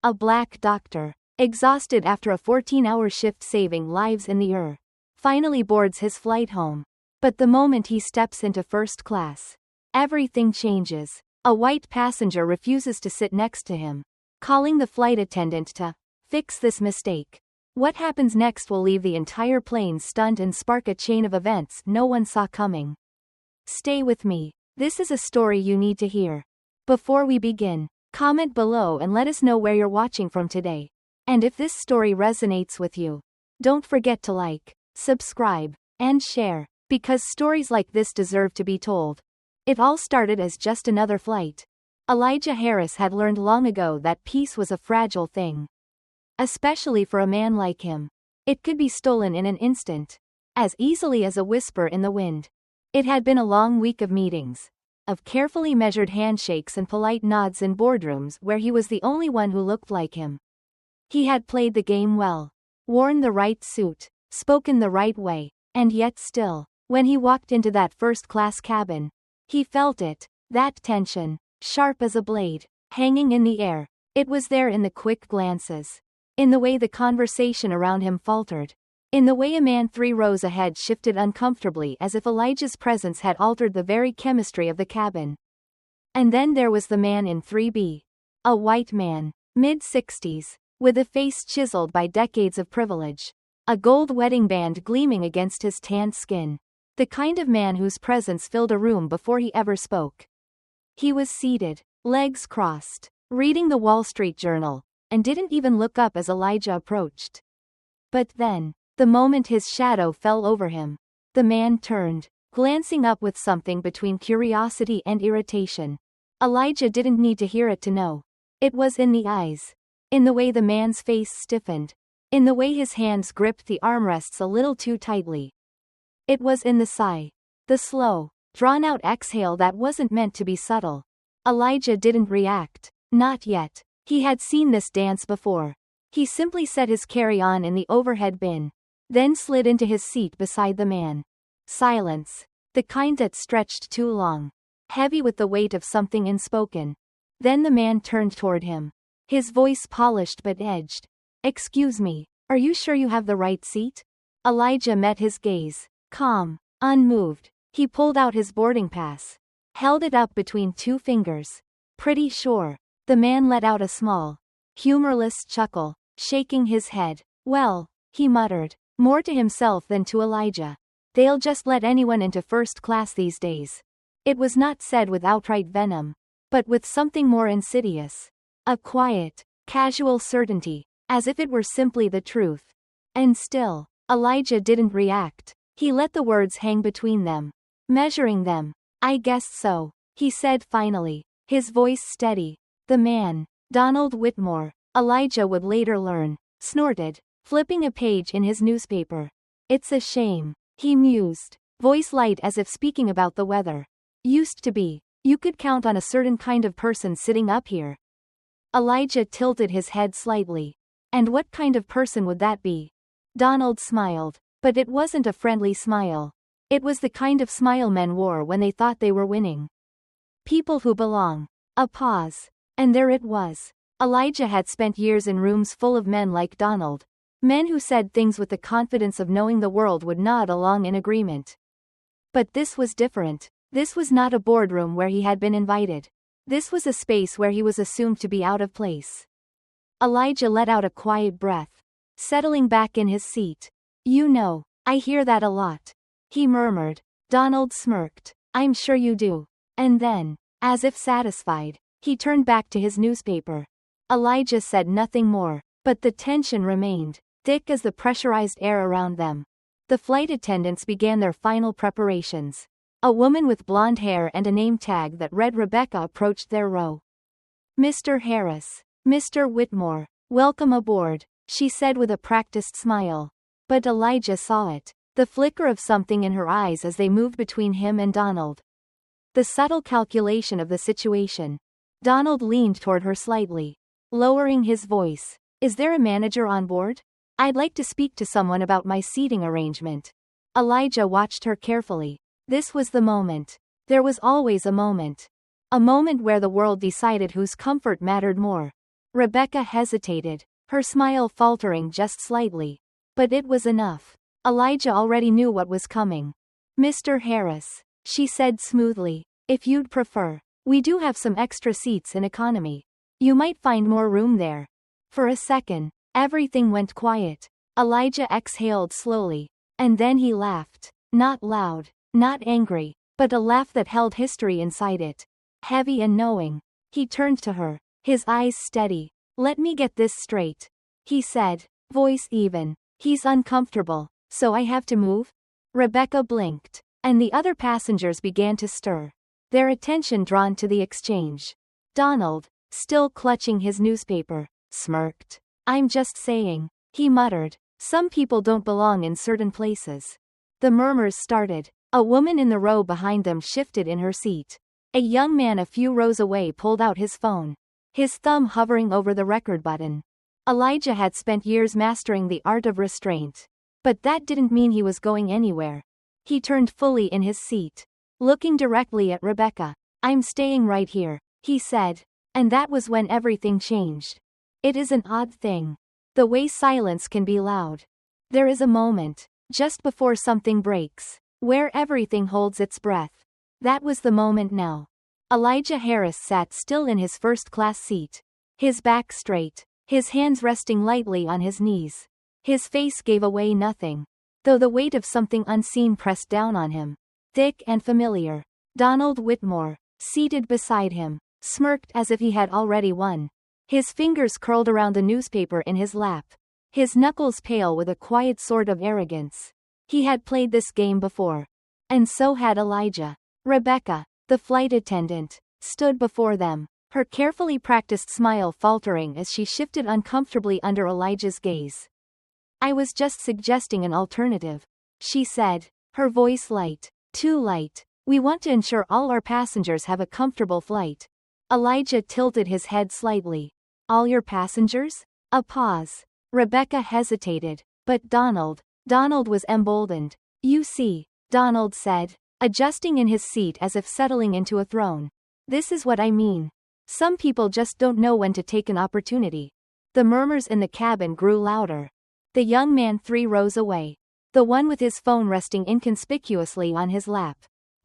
A black doctor, exhausted after a 14-hour shift saving lives in the air, finally boards his flight home. But the moment he steps into first class, everything changes. A white passenger refuses to sit next to him, calling the flight attendant to fix this mistake. What happens next will leave the entire plane stunned and spark a chain of events no one saw coming. Stay with me. This is a story you need to hear. Before we begin, comment below and let us know where you're watching from today. And if this story resonates with you, don't forget to like, subscribe, and share, because stories like this deserve to be told. It all started as just another flight. Elijah Harris had learned long ago that peace was a fragile thing. Especially for a man like him. It could be stolen in an instant. As easily as a whisper in the wind. It had been a long week of meetings. Of carefully measured handshakes and polite nods in boardrooms where he was the only one who looked like him. He had played the game well. Worn the right suit. Spoken the right way. And yet still, when he walked into that first-class cabin, he felt it. That tension. Sharp as a blade. Hanging in the air. It was there in the quick glances. In the way the conversation around him faltered. In the way a man 3 rows ahead shifted uncomfortably as if Elijah's presence had altered the very chemistry of the cabin. And then there was the man in 3B. A white man, mid-60s, with a face chiseled by decades of privilege. A gold wedding band gleaming against his tanned skin. The kind of man whose presence filled a room before he ever spoke. He was seated, legs crossed, reading the Wall Street Journal, and didn't even look up as Elijah approached. But then, the moment his shadow fell over him, the man turned, glancing up with something between curiosity and irritation. Elijah didn't need to hear it to know. It was in the eyes. In the way the man's face stiffened. In the way his hands gripped the armrests a little too tightly. It was in the sigh. The slow, drawn-out exhale that wasn't meant to be subtle. Elijah didn't react. Not yet. He had seen this dance before. He simply set his carry-on in the overhead bin. Then slid into his seat beside the man. Silence. The kind that stretched too long. Heavy with the weight of something unspoken. Then the man turned toward him. His voice polished but edged. "Excuse me, are you sure you have the right seat?" Elijah met his gaze. Calm, unmoved. He pulled out his boarding pass. Held it up between 2 fingers. "Pretty sure." The man let out a small, humorless chuckle, shaking his head. "Well," he muttered, more to himself than to Elijah. "They'll just let anyone into first class these days." It was not said with outright venom, but with something more insidious. A quiet, casual certainty, as if it were simply the truth. And still, Elijah didn't react. He let the words hang between them. Measuring them. "I guess so," he said finally, his voice steady. The man, Donald Whitmore, Elijah would later learn, snorted, flipping a page in his newspaper. "It's a shame," he mused, voice light as if speaking about the weather. "Used to be. You could count on a certain kind of person sitting up here." Elijah tilted his head slightly. "And what kind of person would that be?" Donald smiled, but it wasn't a friendly smile. It was the kind of smile men wore when they thought they were winning. "People who belong." A pause. And there it was. Elijah had spent years in rooms full of men like Donald. Men who said things with the confidence of knowing the world would nod along in agreement. But this was different. This was not a boardroom where he had been invited. This was a space where he was assumed to be out of place. Elijah let out a quiet breath, settling back in his seat. "You know, I hear that a lot," he murmured. Donald smirked. "I'm sure you do." And then, as if satisfied, he turned back to his newspaper. Elijah said nothing more, but the tension remained, thick as the pressurized air around them. The flight attendants began their final preparations. A woman with blonde hair and a name tag that read Rebecca approached their row. "Mr. Harris, Mr. Whitmore, welcome aboard," she said with a practiced smile. But Elijah saw it, the flicker of something in her eyes as they moved between him and Donald. The subtle calculation of the situation. Donald leaned toward her slightly, lowering his voice. "Is there a manager on board? I'd like to speak to someone about my seating arrangement." Elijah watched her carefully. This was the moment. There was always a moment. A moment where the world decided whose comfort mattered more. Rebecca hesitated, her smile faltering just slightly. But it was enough. Elijah already knew what was coming. Mr. Harris, she said smoothly, if you'd prefer, we do have some extra seats in economy. You might find more room there. For a second, everything went quiet. Elijah exhaled slowly. And then he laughed. Not loud, not angry, but a laugh that held history inside it. Heavy and knowing. He turned to her, his eyes steady. Let me get this straight, he said, voice even. He's uncomfortable, so I have to move? Rebecca blinked, and the other passengers began to stir, their attention drawn to the exchange. Donald, still clutching his newspaper, smirked. I'm just saying, he muttered. Some people don't belong in certain places. The murmurs started. A woman in the row behind them shifted in her seat. A young man a few rows away pulled out his phone, his thumb hovering over the record button. Elijah had spent years mastering the art of restraint. But that didn't mean he was going anywhere. He turned fully in his seat, looking directly at Rebecca. I'm staying right here, he said. And that was when everything changed. It is an odd thing. The way silence can be loud. There is a moment, just before something breaks, where everything holds its breath. That was the moment now. Elijah Harris sat still in his first-class seat, his back straight, his hands resting lightly on his knees. His face gave away nothing, though the weight of something unseen pressed down on him, thick and familiar. Donald Whitmore, seated beside him, smirked as if he had already won. His fingers curled around the newspaper in his lap, his knuckles pale with a quiet sort of arrogance. He had played this game before. And so had Elijah. Rebecca, the flight attendant, stood before them, her carefully practiced smile faltering as she shifted uncomfortably under Elijah's gaze. I was just suggesting an alternative, she said, her voice light. Too light. We want to ensure all our passengers have a comfortable flight. Elijah tilted his head slightly. All your passengers? A pause. Rebecca hesitated, but Donald was emboldened. You see, Donald said, adjusting in his seat as if settling into a throne. This is what I mean. Some people just don't know when to take an opportunity. The murmurs in the cabin grew louder. The young man 3 rows away, the one with his phone resting inconspicuously on his lap,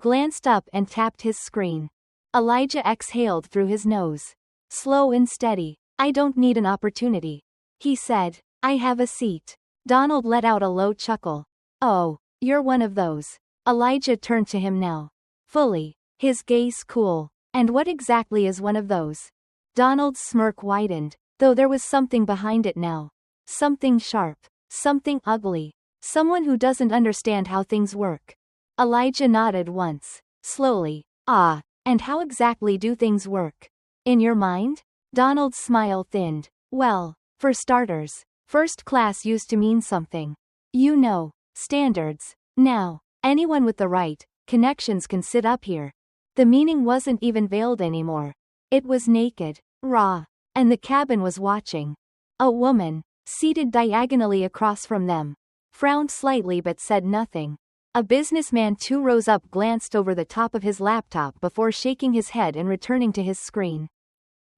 glanced up and tapped his screen. Elijah exhaled through his nose. Slow and steady. I don't need an opportunity, he said. I have a seat. Donald let out a low chuckle. Oh, you're one of those. Elijah turned to him now, fully, his gaze cool. And what exactly is one of those? Donald's smirk widened, though there was something behind it now. Something sharp, something ugly, someone who doesn't understand how things work. Elijah nodded once, slowly. Ah, and how exactly do things work? In your mind? Donald's smile thinned. Well, for starters, first class used to mean something. You know, standards. Now, anyone with the right connections can sit up here. The meaning wasn't even veiled anymore. It was naked, raw, and the cabin was watching. A woman, seated diagonally across from them, frowned slightly but said nothing. A businessman 2 rows up glanced over the top of his laptop before shaking his head and returning to his screen.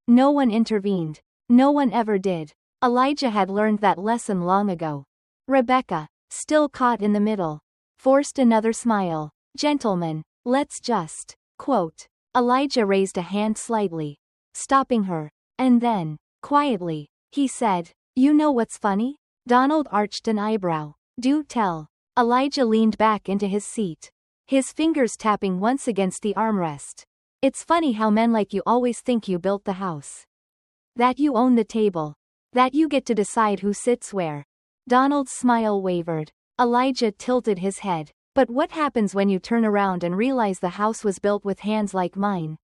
No one intervened. No one ever did. Elijah had learned that lesson long ago. Rebecca, still caught in the middle, forced another smile. Gentlemen, let's just, quote. Elijah raised a hand slightly, stopping her. And then, quietly, he said, you know what's funny? Donald arched an eyebrow. Do tell. Elijah leaned back into his seat, his fingers tapping once against the armrest. It's funny how men like you always think you built the house. That you own the table. That you get to decide who sits where. Donald's smile wavered. Elijah tilted his head. But what happens when you turn around and realize the house was built with hands like mine?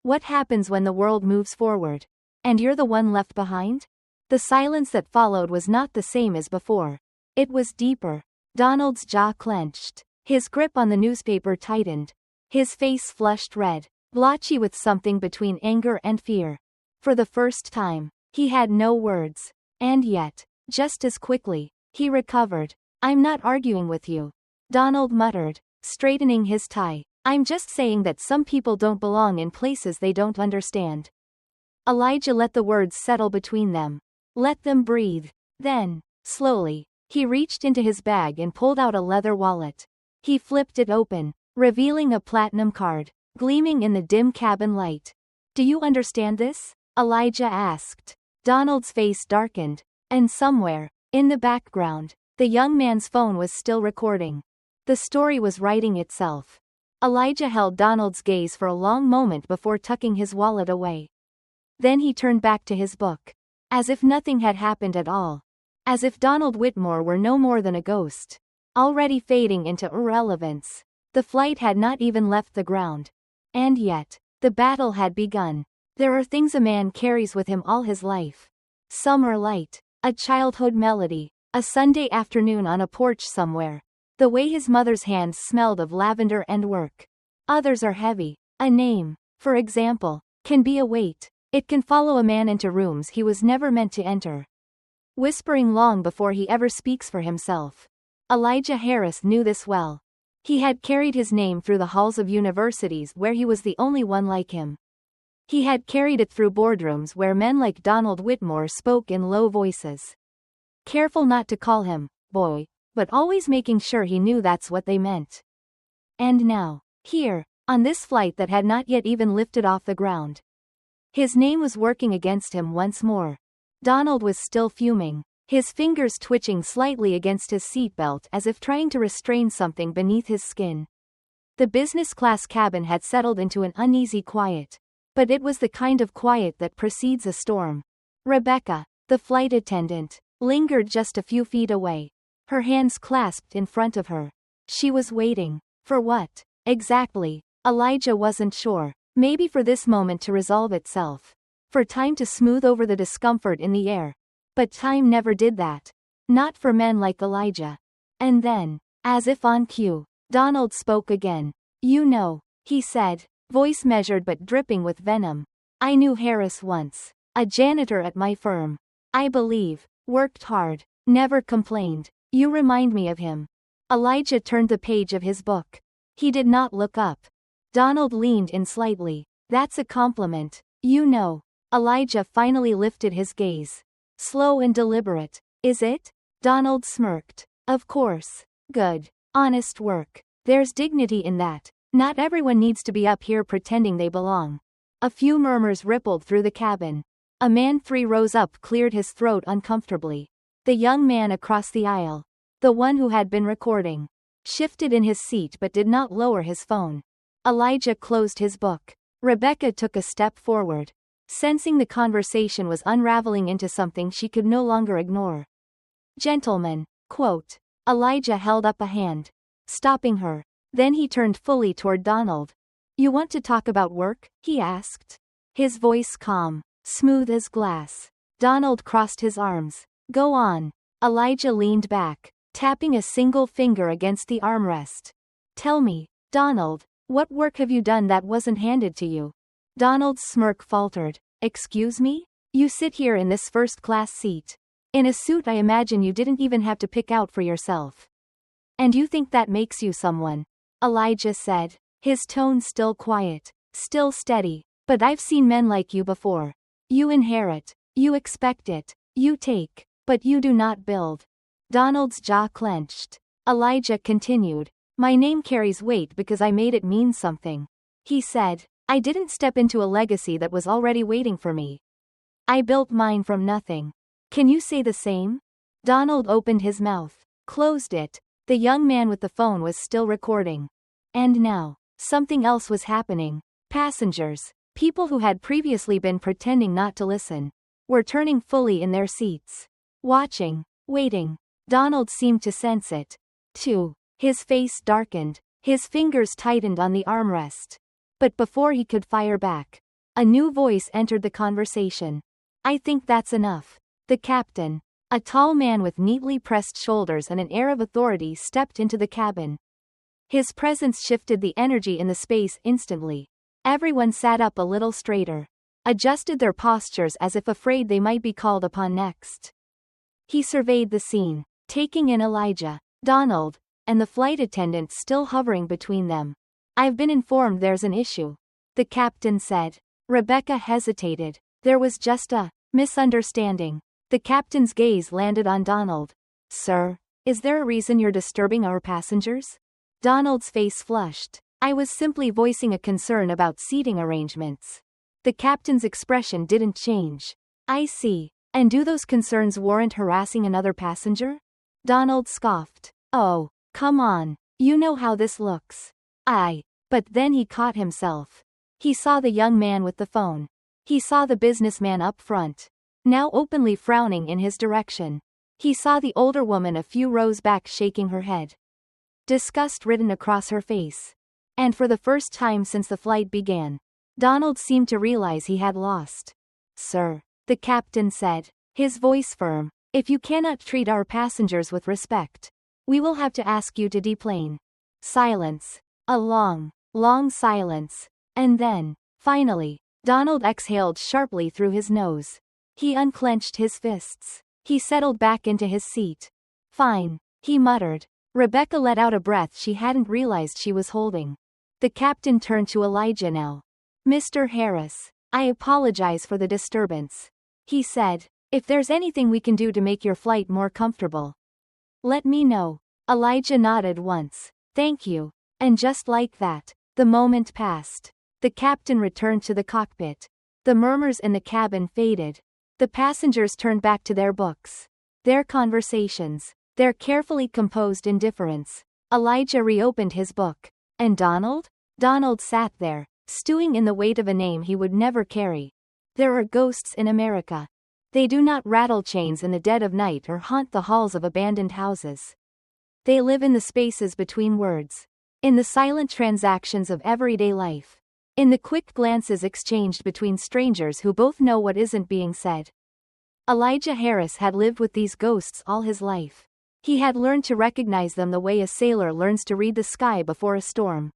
What happens when the world moves forward, and you're the one left behind? The silence that followed was not the same as before. It was deeper. Donald's jaw clenched. His grip on the newspaper tightened. His face flushed red, blotchy with something between anger and fear. For the first time, he had no words. And yet, just as quickly, he recovered. I'm not arguing with you, Donald muttered, straightening his tie. I'm just saying that some people don't belong in places they don't understand. Elijah let the words settle between them. Let them breathe. Then, slowly, he reached into his bag and pulled out a leather wallet. He flipped it open, revealing a platinum card, gleaming in the dim cabin light. Do you understand this? Elijah asked. Donald's face darkened, and somewhere, in the background, the young man's phone was still recording. The story was writing itself. Elijah held Donald's gaze for a long moment before tucking his wallet away. Then he turned back to his book. As if nothing had happened at all. As if Donald Whitmore were no more than a ghost. Already fading into irrelevance. The flight had not even left the ground. And yet, the battle had begun. There are things a man carries with him all his life. Some are light. A childhood melody. A Sunday afternoon on a porch somewhere. The way his mother's hands smelled of lavender and work. Others are heavy. A name, for example, can be a weight. It can follow a man into rooms he was never meant to enter. Whispering long before he ever speaks for himself. Elijah Harris knew this well. He had carried his name through the halls of universities where he was the only one like him. He had carried it through boardrooms where men like Donald Whitmore spoke in low voices. Careful not to call him, boy, but always making sure he knew that's what they meant. And now, here, on this flight that had not yet even lifted off the ground. His name was working against him once more. Donald was still fuming, his fingers twitching slightly against his seatbelt as if trying to restrain something beneath his skin. The business-class cabin had settled into an uneasy quiet. But it was the kind of quiet that precedes a storm. Rebecca, the flight attendant, lingered just a few feet away. Her hands clasped in front of her. She was waiting. For what? Exactly. Elijah wasn't sure. Maybe for this moment to resolve itself. For time to smooth over the discomfort in the air. But time never did that. Not for men like Elijah. And then, as if on cue, Donald spoke again. You know, he said, voice measured but dripping with venom. I knew Harris once. A janitor at my firm. I believe. Worked hard. Never complained. You remind me of him. Elijah turned the page of his book. He did not look up. Donald leaned in slightly. That's a compliment. You know. Elijah finally lifted his gaze. Slow and deliberate. Is it? Donald smirked. Of course. Good. Honest work. There's dignity in that. Not everyone needs to be up here pretending they belong. A few murmurs rippled through the cabin. A man 3 rows up cleared his throat uncomfortably. The young man across the aisle, the one who had been recording, shifted in his seat but did not lower his phone. Elijah closed his book. Rebecca took a step forward, sensing the conversation was unraveling into something she could no longer ignore. Gentlemen, quote. Elijah held up a hand, stopping her. Then he turned fully toward Donald. You want to talk about work? He asked. His voice calm, smooth as glass. Donald crossed his arms. Go on. Elijah leaned back, tapping a single finger against the armrest. Tell me, Donald, what work have you done that wasn't handed to you? Donald's smirk faltered. Excuse me? You sit here in this first-class seat. In a suit I imagine you didn't even have to pick out for yourself. And you think that makes you someone? Elijah said, his tone still quiet, still steady. But I've seen men like you before. You inherit, you expect it, you take, but you do not build. Donald's jaw clenched. Elijah continued, my name carries weight because I made it mean something. He said, I didn't step into a legacy that was already waiting for me. I built mine from nothing. Can you say the same? Donald opened his mouth, closed it. The young man with the phone was still recording. And now, something else was happening. Passengers, people who had previously been pretending not to listen, were turning fully in their seats. Watching, waiting. Donald seemed to sense it, too. His face darkened, his fingers tightened on the armrest. But before he could fire back, a new voice entered the conversation. I think that's enough. The captain, a tall man with neatly pressed shoulders and an air of authority, stepped into the cabin. His presence shifted the energy in the space instantly. Everyone sat up a little straighter, adjusted their postures as if afraid they might be called upon next. He surveyed the scene, taking in Elijah, Donald, and the flight attendant still hovering between them. I've been informed there's an issue, the captain said. Rebecca hesitated. There was just a misunderstanding. The captain's gaze landed on Donald. Sir, is there a reason you're disturbing our passengers? Donald's face flushed. I was simply voicing a concern about seating arrangements. The captain's expression didn't change. I see. And do those concerns warrant harassing another passenger? Donald scoffed. Oh, come on. You know how this looks. But then he caught himself. He saw the young man with the phone. He saw the businessman up front, now openly frowning in his direction. He saw the older woman a few rows back shaking her head. Disgust written across her face. And for the first time since the flight began, Donald seemed to realize he had lost. Sir, the captain said, his voice firm, if you cannot treat our passengers with respect, we will have to ask you to deplane. Silence. A long, long silence. And then, finally, Donald exhaled sharply through his nose. He unclenched his fists. He settled back into his seat. Fine, he muttered. Rebecca let out a breath she hadn't realized she was holding. The captain turned to Elijah now. Mr. Harris, I apologize for the disturbance. He said, if there's anything we can do to make your flight more comfortable, let me know. Elijah nodded once. Thank you. And just like that, the moment passed. The captain returned to the cockpit. The murmurs in the cabin faded. The passengers turned back to their books, their conversations, their carefully composed indifference. Elijah reopened his book. And Donald? Donald sat there, stewing in the weight of a name he would never carry. There are ghosts in America. They do not rattle chains in the dead of night or haunt the halls of abandoned houses. They live in the spaces between words, in the silent transactions of everyday life, in the quick glances exchanged between strangers who both know what isn't being said. Elijah Harris had lived with these ghosts all his life. He had learned to recognize them the way a sailor learns to read the sky before a storm.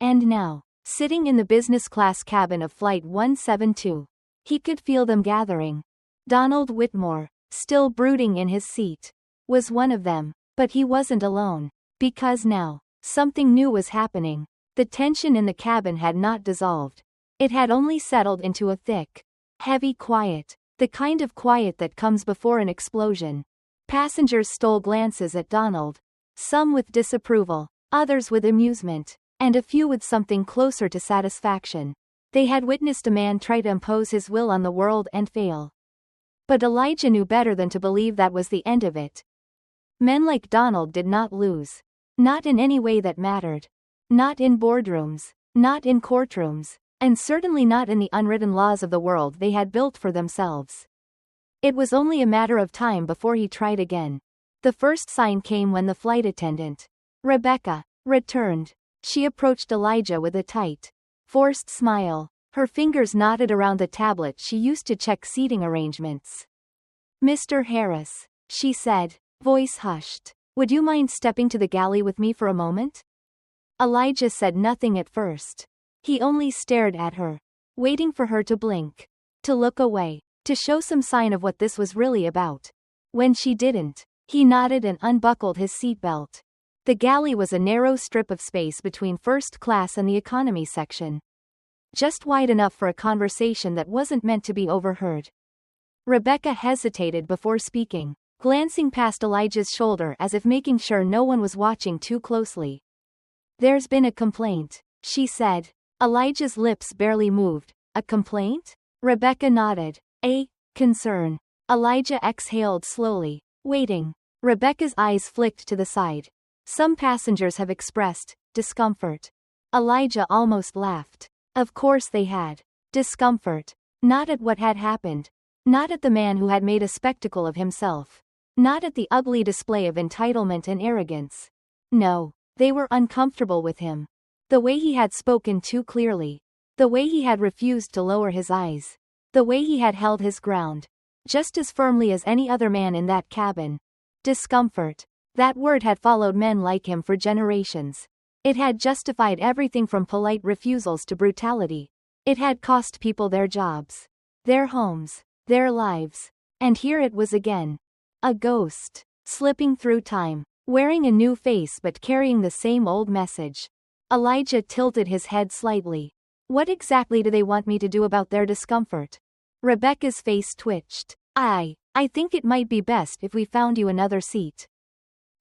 And now, sitting in the business class cabin of Flight 172, he could feel them gathering. Donald Whitmore, still brooding in his seat, was one of them, but he wasn't alone, because now, something new was happening. The tension in the cabin had not dissolved. It had only settled into a thick, heavy quiet, the kind of quiet that comes before an explosion. Passengers stole glances at Donald, some with disapproval, others with amusement, and a few with something closer to satisfaction. They had witnessed a man try to impose his will on the world and fail. But Elijah knew better than to believe that was the end of it. Men like Donald did not lose. Not in any way that mattered. Not in boardrooms, not in courtrooms, and certainly not in the unwritten laws of the world they had built for themselves. It was only a matter of time before he tried again. The first sign came when the flight attendant, Rebecca, returned. She approached Elijah with a tight, forced smile. Her fingers knotted around the tablet she used to check seating arrangements. Mr. Harris, she said, voice hushed. Would you mind stepping to the galley with me for a moment? Elijah said nothing at first. He only stared at her, waiting for her to blink, to look away, to show some sign of what this was really about. When she didn't, he nodded and unbuckled his seatbelt. The galley was a narrow strip of space between first class and the economy section. Just wide enough for a conversation that wasn't meant to be overheard. Rebecca hesitated before speaking, glancing past Elijah's shoulder as if making sure no one was watching too closely. There's been a complaint, she said. Elijah's lips barely moved. A complaint? Rebecca nodded. A concern. Elijah exhaled slowly, waiting. Rebecca's eyes flicked to the side. Some passengers have expressed discomfort. Elijah almost laughed. Of course they had. Discomfort. Not at what had happened. Not at the man who had made a spectacle of himself. Not at the ugly display of entitlement and arrogance. No, they were uncomfortable with him. The way he had spoken too clearly. The way he had refused to lower his eyes. The way he had held his ground, just as firmly as any other man in that cabin. Discomfort. That word had followed men like him for generations. It had justified everything from polite refusals to brutality. It had cost people their jobs, their homes, their lives. And here it was again. A ghost, slipping through time, wearing a new face but carrying the same old message. Elijah tilted his head slightly. What exactly do they want me to do about their discomfort? Rebecca's face twitched. I think it might be best if we found you another seat.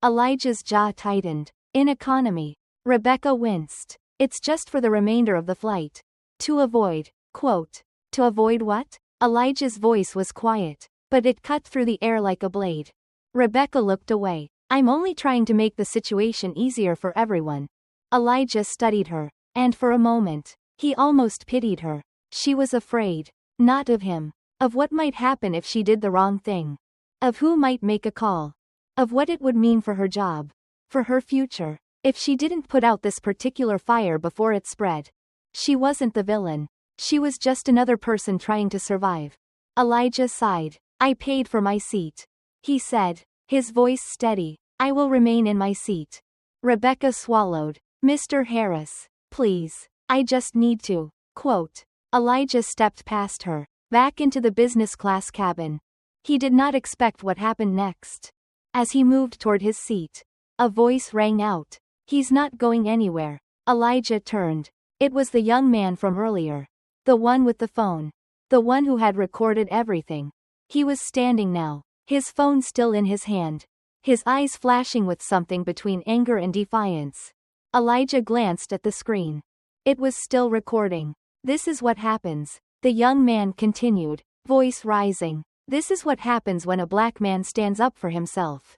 Elijah's jaw tightened. In economy. Rebecca winced. It's just for the remainder of the flight. To avoid, quote. To avoid what? Elijah's voice was quiet, but it cut through the air like a blade. Rebecca looked away. I'm only trying to make the situation easier for everyone. Elijah studied her, and for a moment, he almost pitied her. She was afraid. Not of him. Of what might happen if she did the wrong thing. Of who might make a call. Of what it would mean for her job. For her future. If she didn't put out this particular fire before it spread. She wasn't the villain. She was just another person trying to survive. Elijah sighed. I paid for my seat. He said, his voice steady. I will remain in my seat. Rebecca swallowed. Mr. Harris, please. I just need to, quote. Elijah stepped past her, back into the business class cabin. He did not expect what happened next. As he moved toward his seat, a voice rang out. He's not going anywhere. Elijah turned. It was the young man from earlier. The one with the phone. The one who had recorded everything. He was standing now, his phone still in his hand. His eyes flashing with something between anger and defiance. Elijah glanced at the screen. It was still recording. This is what happens. The young man continued, voice rising. This is what happens when a black man stands up for himself.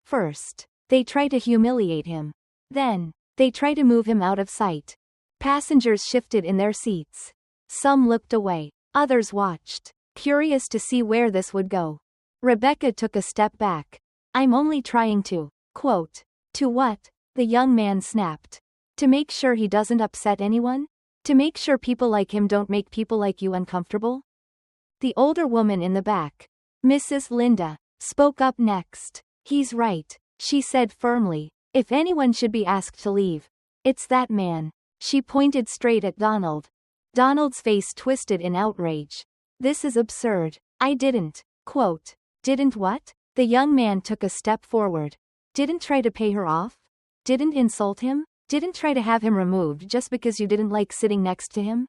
First, they try to humiliate him. Then, they try to move him out of sight. Passengers shifted in their seats. Some looked away. Others watched, curious to see where this would go. Rebecca took a step back. I'm only trying to, quote. To what? The young man snapped. To make sure he doesn't upset anyone? To make sure people like him don't make people like you uncomfortable? The older woman in the back, Mrs. Linda, spoke up next. He's right, she said firmly. If anyone should be asked to leave, it's that man. She pointed straight at Donald. Donald's face twisted in outrage. This is absurd. I didn't, quote. Didn't what? The young man took a step forward. Didn't try to pay her off? Didn't insult him? Didn't try to have him removed just because you didn't like sitting next to him?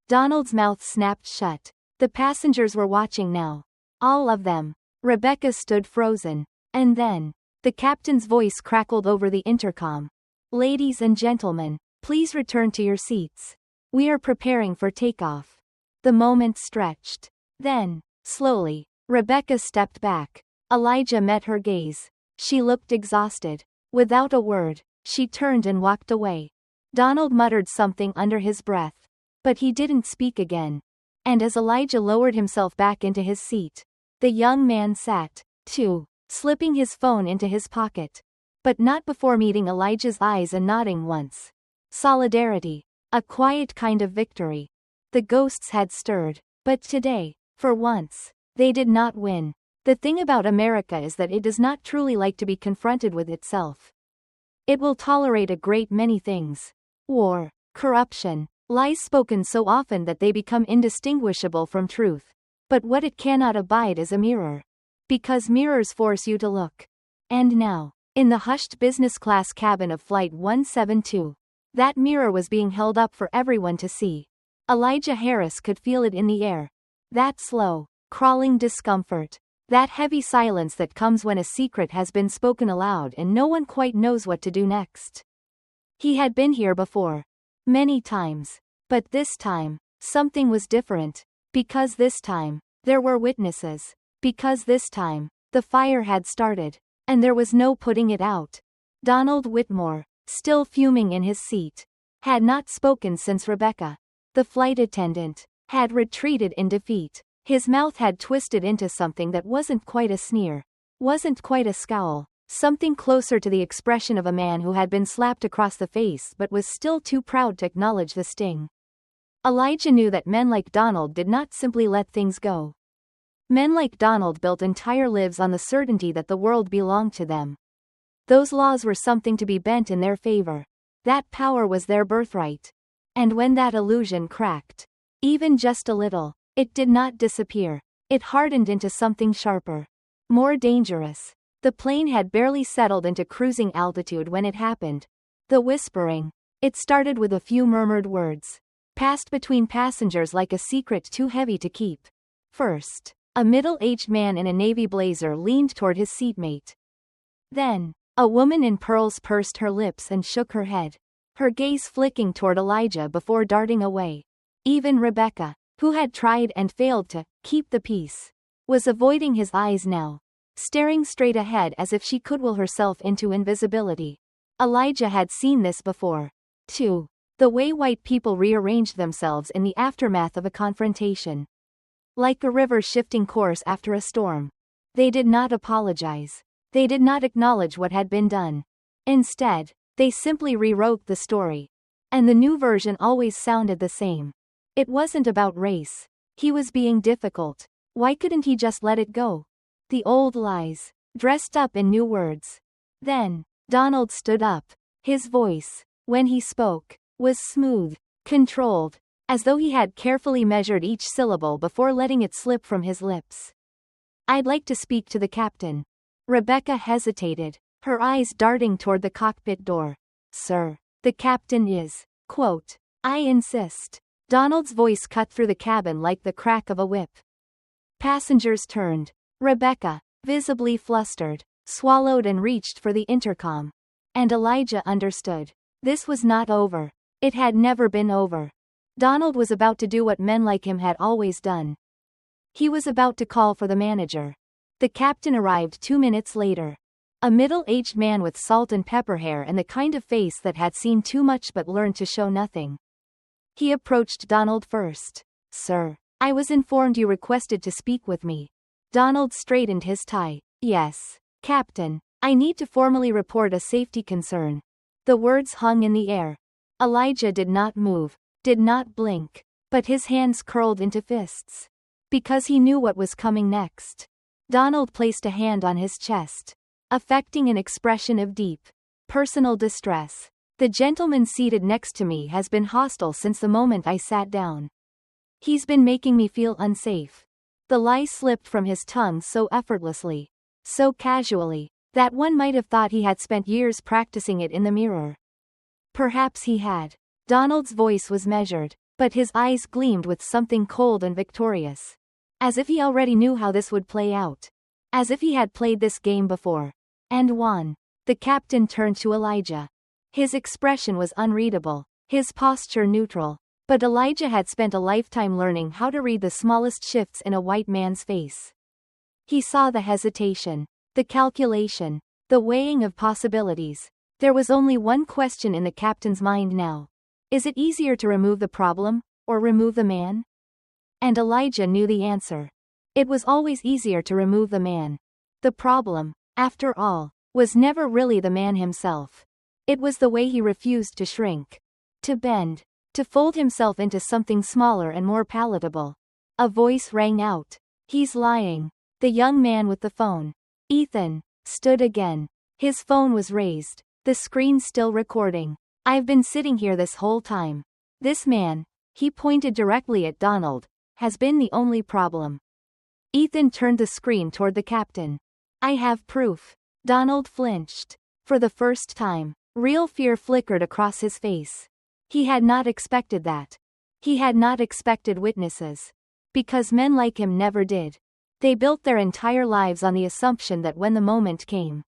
Donald's mouth snapped shut. The passengers were watching now. All of them. Rebecca stood frozen. And then, the captain's voice crackled over the intercom. Ladies and gentlemen, please return to your seats. We are preparing for takeoff. The moment stretched. Then, slowly, Rebecca stepped back. Elijah met her gaze. She looked exhausted. Without a word, she turned and walked away. Donald muttered something under his breath. But he didn't speak again. And as Elijah lowered himself back into his seat, the young man sat, too, slipping his phone into his pocket. But not before meeting Elijah's eyes and nodding once. Solidarity. A quiet kind of victory. The ghosts had stirred. But today, for once, they did not win. The thing about America is that it does not truly like to be confronted with itself. It will tolerate a great many things. War, corruption, lies spoken so often that they become indistinguishable from truth. But what it cannot abide is a mirror. Because mirrors force you to look. And now, in the hushed business class cabin of Flight 172, that mirror was being held up for everyone to see. Elijah Harris could feel it in the air. That slow, crawling discomfort. That heavy silence that comes when a secret has been spoken aloud and no one quite knows what to do next. He had been here before. Many times. But this time, something was different. Because this time, there were witnesses. Because this time, the fire had started. And there was no putting it out. Donald Whitmore, still fuming in his seat, had not spoken since Rebecca, the flight attendant, had retreated in defeat. His mouth had twisted into something that wasn't quite a sneer, wasn't quite a scowl, something closer to the expression of a man who had been slapped across the face but was still too proud to acknowledge the sting. Elijah knew that men like Donald did not simply let things go. Men like Donald built entire lives on the certainty that the world belonged to them. Those laws were something to be bent in their favor. That power was their birthright. And when that illusion cracked, even just a little, it did not disappear. It hardened into something sharper. More dangerous. The plane had barely settled into cruising altitude when it happened. The whispering. It started with a few murmured words. passed between passengers like a secret too heavy to keep. First, a middle-aged man in a navy blazer leaned toward his seatmate. Then, a woman in pearls pursed her lips and shook her head, her gaze flicking toward Elijah before darting away. Even Rebecca, who had tried and failed to keep the peace, was avoiding his eyes now, staring straight ahead as if she could will herself into invisibility. Elijah had seen this before, too. The way white people rearranged themselves in the aftermath of a confrontation. Like a river shifting course after a storm. They did not apologize. They did not acknowledge what had been done. Instead, they simply rewrote the story. And the new version always sounded the same. It wasn't about race. He was being difficult. Why couldn't he just let it go? The old lies, dressed up in new words. Then, Donald stood up. His voice, when he spoke, was smooth, controlled, as though he had carefully measured each syllable before letting it slip from his lips. I'd like to speak to the captain. Rebecca hesitated, her eyes darting toward the cockpit door. Sir, the captain is, quote, I insist. Donald's voice cut through the cabin like the crack of a whip. Passengers turned. Rebecca, visibly flustered, swallowed and reached for the intercom. And Elijah understood. This was not over. It had never been over. Donald was about to do what men like him had always done. He was about to call for the manager. The captain arrived 2 minutes later. A middle-aged man with salt and pepper hair and the kind of face that had seen too much but learned to show nothing. He approached Donald first. Sir, I was informed you requested to speak with me. Donald straightened his tie. Yes, Captain. I need to formally report a safety concern. The words hung in the air. Elijah did not move, did not blink, but his hands curled into fists. Because he knew what was coming next. Donald placed a hand on his chest, affecting an expression of deep, personal distress. The gentleman seated next to me has been hostile since the moment I sat down. He's been making me feel unsafe. The lie slipped from his tongue so effortlessly, so casually, that one might have thought he had spent years practicing it in the mirror. Perhaps he had. Donald's voice was measured, but his eyes gleamed with something cold and victorious. As if he already knew how this would play out. As if he had played this game before. And won. The captain turned to Elijah. His expression was unreadable, his posture neutral. But Elijah had spent a lifetime learning how to read the smallest shifts in a white man's face. He saw the hesitation, the calculation, the weighing of possibilities. There was only one question in the captain's mind now. Is it easier to remove the problem, or remove the man? And Elijah knew the answer. It was always easier to remove the man. The problem, after all, was never really the man himself. It was the way he refused to shrink. To bend. To fold himself into something smaller and more palatable. A voice rang out. He's lying. The young man with the phone. Ethan, stood again. His phone was raised, the screen still recording. I've been sitting here this whole time. This man, he pointed directly at Donald, has been the only problem. Ethan turned the screen toward the captain. I have proof. Donald flinched. For the first time, real fear flickered across his face. He had not expected that. He had not expected witnesses. Because men like him never did. They built their entire lives on the assumption that when the moment came,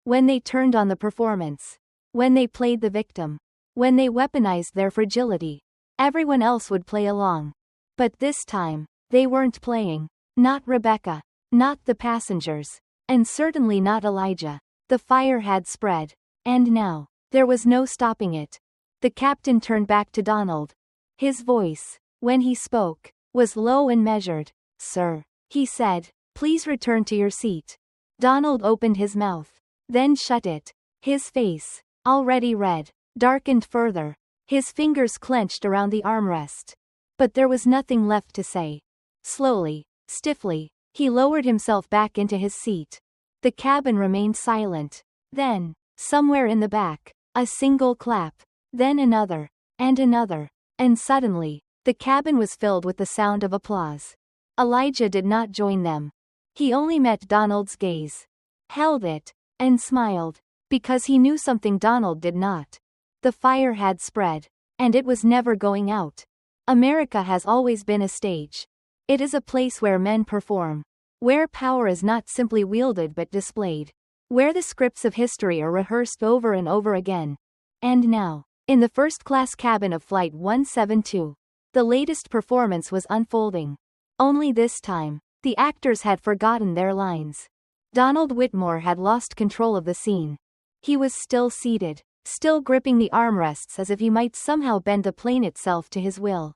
when they turned on the performance, when they played the victim, when they weaponized their fragility, everyone else would play along. But this time, they weren't playing. Not Rebecca, not the passengers, and certainly not Elijah. The fire had spread, and now, there was no stopping it. The captain turned back to Donald. His voice, when he spoke, was low and measured. Sir, he said, please return to your seat. Donald opened his mouth, then shut it. His face, already red, darkened further. His fingers clenched around the armrest. But there was nothing left to say. Slowly, stiffly, he lowered himself back into his seat. The cabin remained silent. Then, somewhere in the back, a single clap, then another, and suddenly, the cabin was filled with the sound of applause. Elijah did not join them. He only met Donald's gaze, held it, and smiled, because he knew something Donald did not. The fire had spread, and it was never going out. America has always been a stage. It is a place where men perform. Where power is not simply wielded but displayed. Where the scripts of history are rehearsed over and over again. And now, in the first-class cabin of Flight 172, the latest performance was unfolding. Only this time, the actors had forgotten their lines. Donald Whitmore had lost control of the scene. He was still seated, still gripping the armrests as if he might somehow bend the plane itself to his will.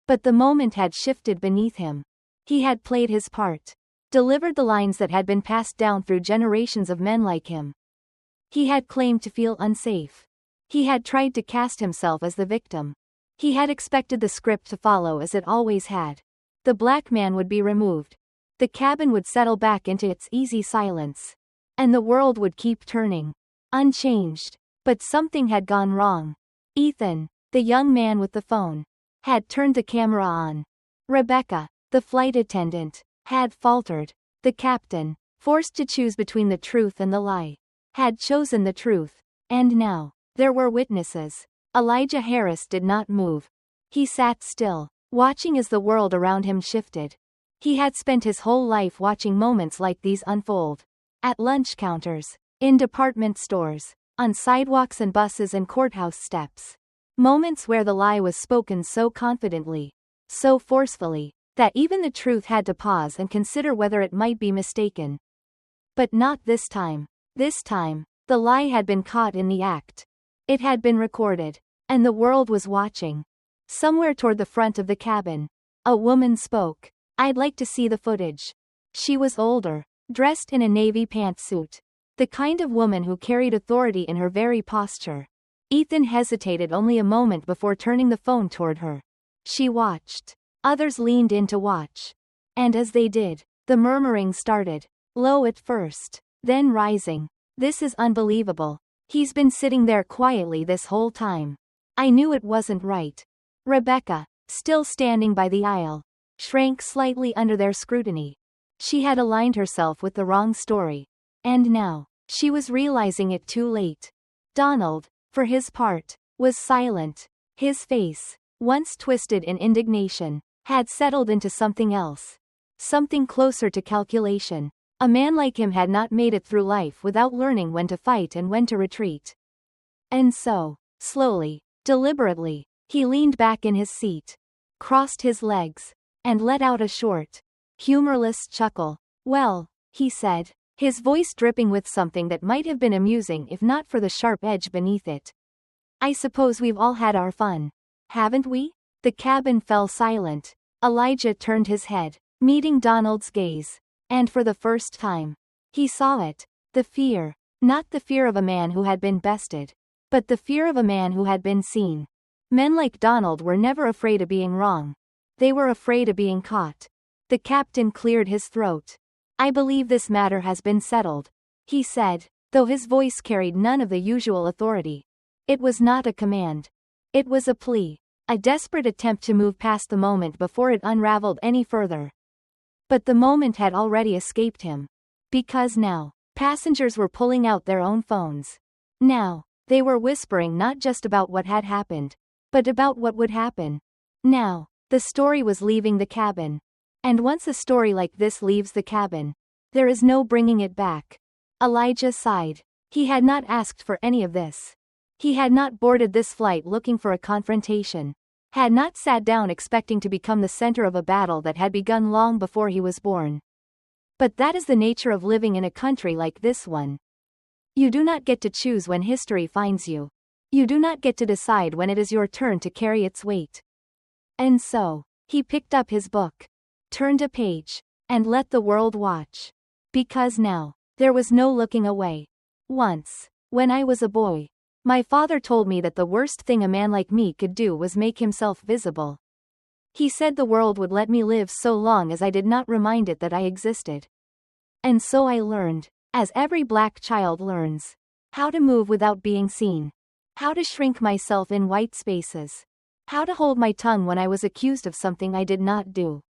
But the moment had shifted beneath him. He had played his part. Delivered the lines that had been passed down through generations of men like him. He had claimed to feel unsafe. He had tried to cast himself as the victim. He had expected the script to follow as it always had. The black man would be removed. The cabin would settle back into its easy silence. And the world would keep turning. Unchanged. But something had gone wrong. Ethan, the young man with the phone, had turned the camera on. Rebecca, the flight attendant, had faltered. The captain, forced to choose between the truth and the lie, had chosen the truth. And now, there were witnesses. Elijah Harris did not move. He sat still, watching as the world around him shifted. He had spent his whole life watching moments like these unfold. At lunch counters, in department stores, on sidewalks and buses and courthouse steps. Moments where the lie was spoken so confidently, so forcefully, that even the truth had to pause and consider whether it might be mistaken. But not this time. This time, the lie had been caught in the act. It had been recorded. And the world was watching. Somewhere toward the front of the cabin, a woman spoke. "I'd like to see the footage." She was older, dressed in a navy pantsuit. The kind of woman who carried authority in her very posture. Ethan hesitated only a moment before turning the phone toward her. She watched. Others leaned in to watch. And as they did, the murmuring started. Low at first, then rising. "This is unbelievable. He's been sitting there quietly this whole time. I knew it wasn't right." Rebecca, still standing by the aisle, shrank slightly under their scrutiny. She had aligned herself with the wrong story. And now, she was realizing it too late. Donald, for his part, was silent. His face, once twisted in indignation, had settled into something else. Something closer to calculation. A man like him had not made it through life without learning when to fight and when to retreat. And so, slowly, deliberately, he leaned back in his seat, crossed his legs, and let out a short, humorless chuckle. "Well," he said, his voice dripping with something that might have been amusing if not for the sharp edge beneath it. "I suppose we've all had our fun. Haven't we?" The cabin fell silent. Elijah turned his head, meeting Donald's gaze. And for the first time, he saw it. The fear. Not the fear of a man who had been bested, but the fear of a man who had been seen. Men like Donald were never afraid of being wrong. They were afraid of being caught. The captain cleared his throat. "I believe this matter has been settled," he said, though his voice carried none of the usual authority. It was not a command. It was a plea. A desperate attempt to move past the moment before it unraveled any further. But the moment had already escaped him. Because now, passengers were pulling out their own phones. Now, they were whispering not just about what had happened, but about what would happen. Now, the story was leaving the cabin. And once a story like this leaves the cabin, there is no bringing it back. Elijah sighed. He had not asked for any of this. He had not boarded this flight looking for a confrontation. Had not sat down expecting to become the center of a battle that had begun long before he was born. But that is the nature of living in a country like this one. You do not get to choose when history finds you. You do not get to decide when it is your turn to carry its weight. And so, he picked up his book, turned a page, and let the world watch. Because now, there was no looking away. "Once, when I was a boy, my father told me that the worst thing a man like me could do was make himself visible. He said the world would let me live so long as I did not remind it that I existed. And so I learned, as every black child learns, how to move without being seen. How to shrink myself in white spaces. How to hold my tongue when I was accused of something I did not do.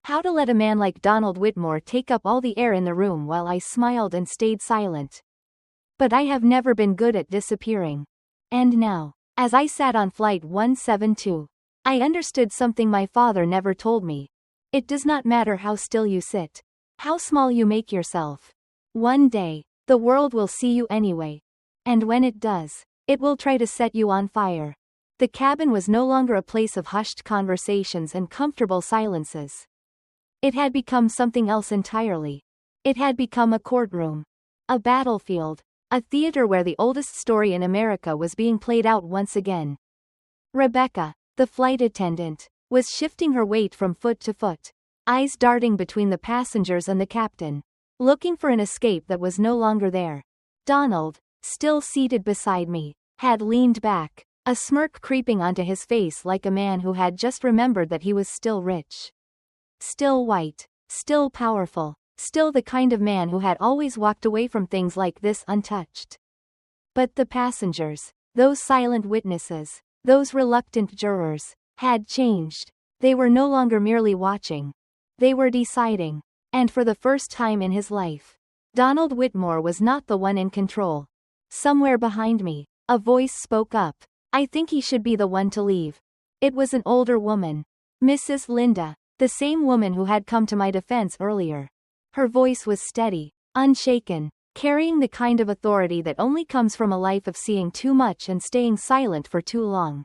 How to let a man like Donald Whitmore take up all the air in the room while I smiled and stayed silent. But I have never been good at disappearing. And now, as I sat on Flight 172, I understood something my father never told me. It does not matter how still you sit, how small you make yourself. One day, the world will see you anyway. And when it does, it will try to set you on fire. The cabin was no longer a place of hushed conversations and comfortable silences. It had become something else entirely. It had become a courtroom, a battlefield, a theater where the oldest story in America was being played out once again. Rebecca, the flight attendant, was shifting her weight from foot to foot, eyes darting between the passengers and the captain, looking for an escape that was no longer there. Donald, still seated beside me, had leaned back, a smirk creeping onto his face like a man who had just remembered that he was still rich. Still white, still powerful, still the kind of man who had always walked away from things like this untouched. But the passengers, those silent witnesses, those reluctant jurors, had changed. They were no longer merely watching. They were deciding. And for the first time in his life, Donald Whitmore was not the one in control. Somewhere behind me, a voice spoke up. I think he should be the one to leave. It was an older woman. Mrs. Linda, the same woman who had come to my defense earlier. Her voice was steady, unshaken, carrying the kind of authority that only comes from a life of seeing too much and staying silent for too long.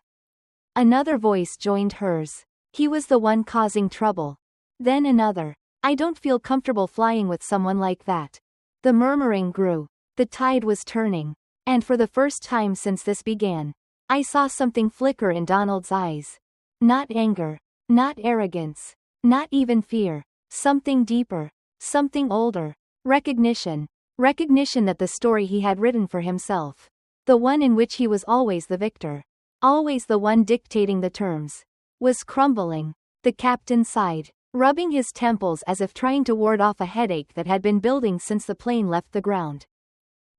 Another voice joined hers. He was the one causing trouble. Then another. I don't feel comfortable flying with someone like that. The murmuring grew. The tide was turning. And for the first time since this began, I saw something flicker in Donald's eyes. Not anger. Not arrogance. Not even fear. Something deeper. Something older. Recognition. Recognition that the story he had written for himself, the one in which he was always the victor, always the one dictating the terms, was crumbling. The captain sighed, rubbing his temples as if trying to ward off a headache that had been building since the plane left the ground.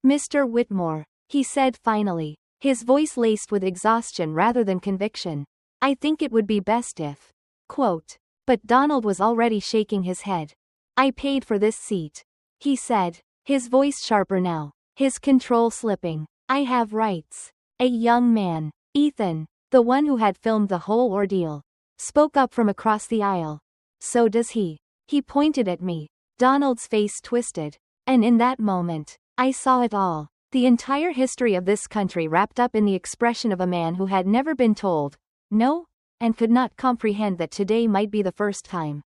Mr. Whitmore, he said finally, his voice laced with exhaustion rather than conviction. I think it would be best if, quote, but Donald was already shaking his head. I paid for this seat, he said, his voice sharper now, his control slipping. I have rights. A young man, Ethan, the one who had filmed the whole ordeal, spoke up from across the aisle. So does he. He pointed at me. Donald's face twisted. And in that moment, I saw it all. The entire history of this country wrapped up in the expression of a man who had never been told, no, and could not comprehend that today might be the first time.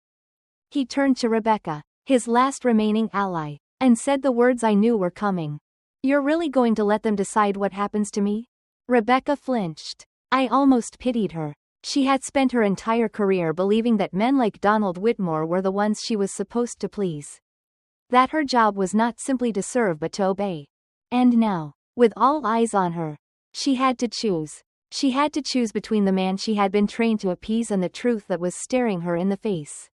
He turned to Rebecca, his last remaining ally, and said the words I knew were coming. You're really going to let them decide what happens to me? Rebecca flinched. I almost pitied her. She had spent her entire career believing that men like Donald Whitmore were the ones she was supposed to please. That her job was not simply to serve but to obey. And now, with all eyes on her, she had to choose. She had to choose between the man she had been trained to appease and the truth that was staring her in the face.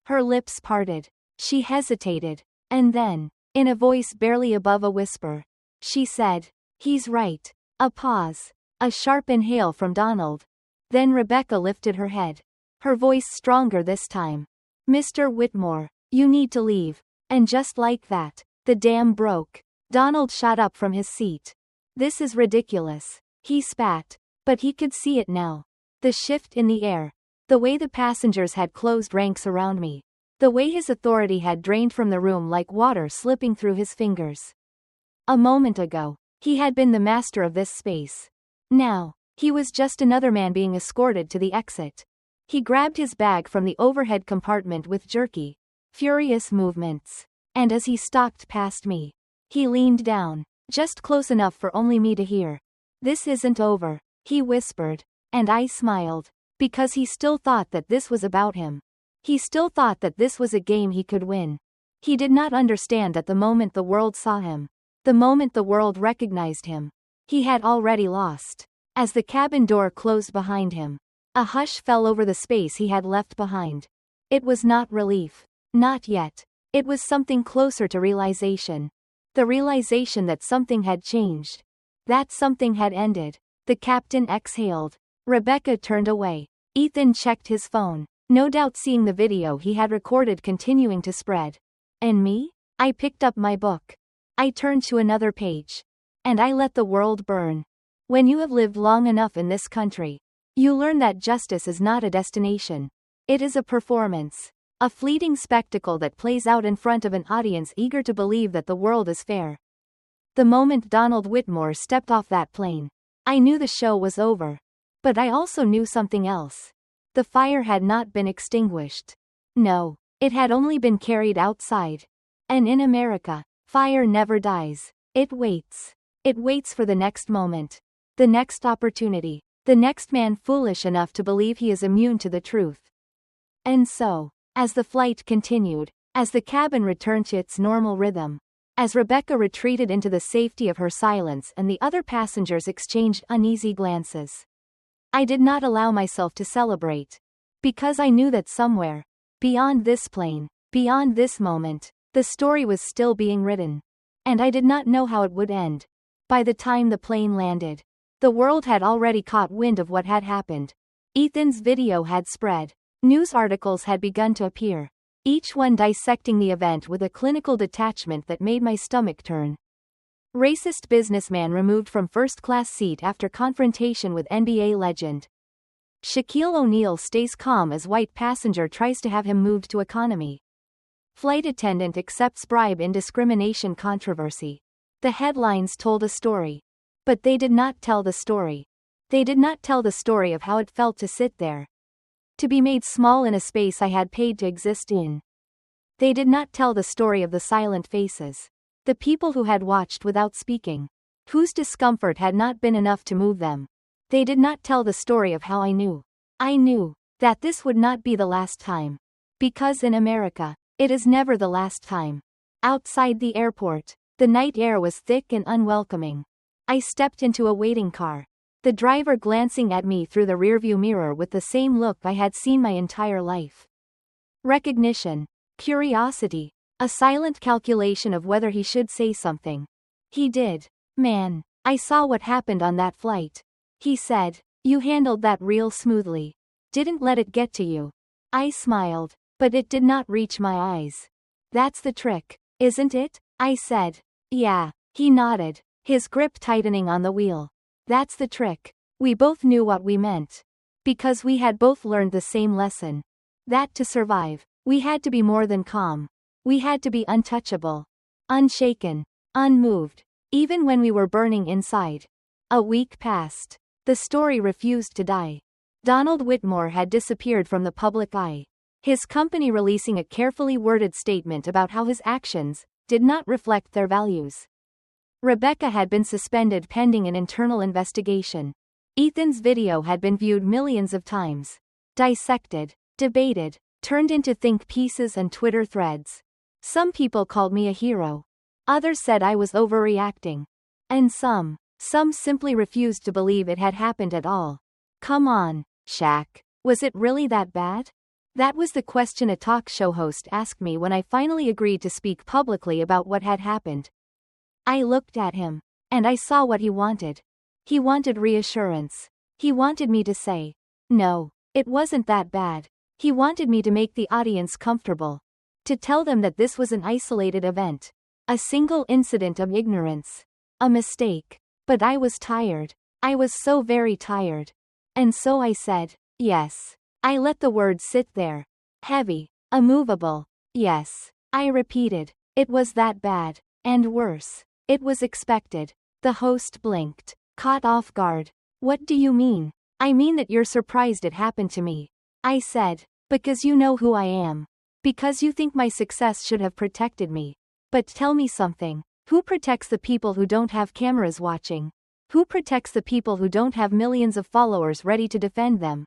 Her lips parted. She hesitated. And then, in a voice barely above a whisper, she said, he's right. A pause. A sharp inhale from Donald. Then Rebecca lifted her head. Her voice stronger this time. Mr. Whitmore, you need to leave. And just like that, the dam broke. Donald shot up from his seat. This is ridiculous. He spat. But he could see it now. The shift in the air. The way the passengers had closed ranks around me. The way his authority had drained from the room like water slipping through his fingers. A moment ago, he had been the master of this space. Now, he was just another man being escorted to the exit. He grabbed his bag from the overhead compartment with jerky, furious movements. And as he stalked past me, he leaned down, just close enough for only me to hear. This isn't over, he whispered. And I smiled, because he still thought that this was about him. He still thought that this was a game he could win. He did not understand that the moment the world saw him, the moment the world recognized him, he had already lost. As the cabin door closed behind him, a hush fell over the space he had left behind. It was not relief. Not yet. It was something closer to realization. The realization that something had changed. That something had ended. The captain exhaled. Rebecca turned away. Ethan checked his phone, no doubt seeing the video he had recorded continuing to spread. And me? I picked up my book. I turned to another page. And I let the world burn. When you have lived long enough in this country, You learn that justice is not a destination. It is a performance. A fleeting spectacle that plays out in front of an audience eager to believe that the world is fair. The moment Donald Whitmore stepped off that plane, I knew the show was over. But I also knew something else. The fire had not been extinguished. No, it had only been carried outside. And in America, fire never dies. It waits. It waits for the next moment. The next opportunity. The next man foolish enough to believe he is immune to the truth. And so, as the flight continued, as the cabin returned to its normal rhythm, as Rebecca retreated into the safety of her silence and the other passengers exchanged uneasy glances, I did not allow myself to celebrate. Because I knew that somewhere, beyond this plane, beyond this moment, the story was still being written. And I did not know how it would end. By the time the plane landed, the world had already caught wind of what had happened. Ethan's video had spread. News articles had begun to appear, each one dissecting the event with a clinical detachment that made my stomach turn. Racist businessman removed from first-class seat after confrontation with NBA legend. Shaquille O'Neal stays calm as white passenger tries to have him moved to economy. Flight attendant accepts bribe in discrimination controversy. The headlines told a story. But they did not tell the story. They did not tell the story of how it felt to sit there. To be made small in a space I had paid to exist in. They did not tell the story of the silent faces. The people who had watched without speaking. Whose discomfort had not been enough to move them. They did not tell the story of how I knew. I knew that this would not be the last time. Because in America, it is never the last time. Outside the airport, the night air was thick and unwelcoming. I stepped into a waiting car. The driver glancing at me through the rearview mirror with the same look I had seen my entire life. Recognition. Curiosity. A silent calculation of whether he should say something. He did. Man, I saw what happened on that flight. He said, "You handled that real smoothly. Didn't let it get to you." I smiled, but it did not reach my eyes. "That's the trick, isn't it?" I said. "Yeah." He nodded, his grip tightening on the wheel. "That's the trick." We both knew what we meant. Because we had both learned the same lesson. That to survive, we had to be more than calm. We had to be untouchable. Unshaken. Unmoved. Even when we were burning inside. A week passed. The story refused to die. Donald Whitmore had disappeared from the public eye. His company releasing a carefully worded statement about how his actions did not reflect their values. Rebecca had been suspended pending an internal investigation. Ethan's video had been viewed millions of times. Dissected, debated, turned into think pieces and Twitter threads. Some people called me a hero. Others said I was overreacting. And some simply refused to believe it had happened at all. Come on, Shaq. Was it really that bad? That was the question a talk show host asked me when I finally agreed to speak publicly about what had happened. I looked at him, and I saw what he wanted. He wanted reassurance. He wanted me to say, "No, it wasn't that bad." He wanted me to make the audience comfortable. To tell them that this was an isolated event. A single incident of ignorance. A mistake. But I was tired. I was so very tired. And so I said, yes. I let the words sit there. Heavy. Immovable. Yes. I repeated. It was that bad. And worse. It was expected. The host blinked, caught off guard. What do you mean? I mean that you're surprised it happened to me. I said, because you know who I am. Because you think my success should have protected me. But tell me something. Who protects the people who don't have cameras watching? Who protects the people who don't have millions of followers ready to defend them?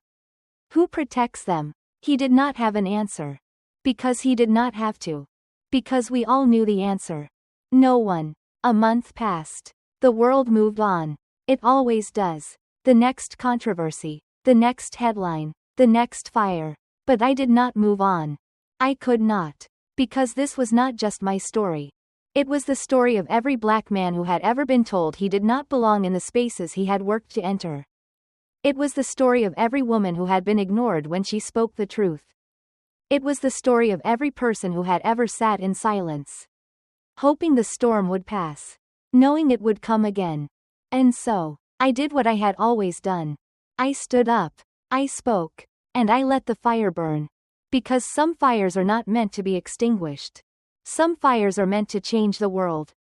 Who protects them? He did not have an answer. Because he did not have to. Because we all knew the answer. No one. A month passed. The world moved on. It always does. The next controversy. The next headline. The next fire. But I did not move on. I could not. Because this was not just my story. It was the story of every black man who had ever been told he did not belong in the spaces he had worked to enter. It was the story of every woman who had been ignored when she spoke the truth. It was the story of every person who had ever sat in silence, hoping the storm would pass, knowing it would come again. And so, I did what I had always done. I stood up. I spoke. And I let the fire burn. Because some fires are not meant to be extinguished. Some fires are meant to change the world.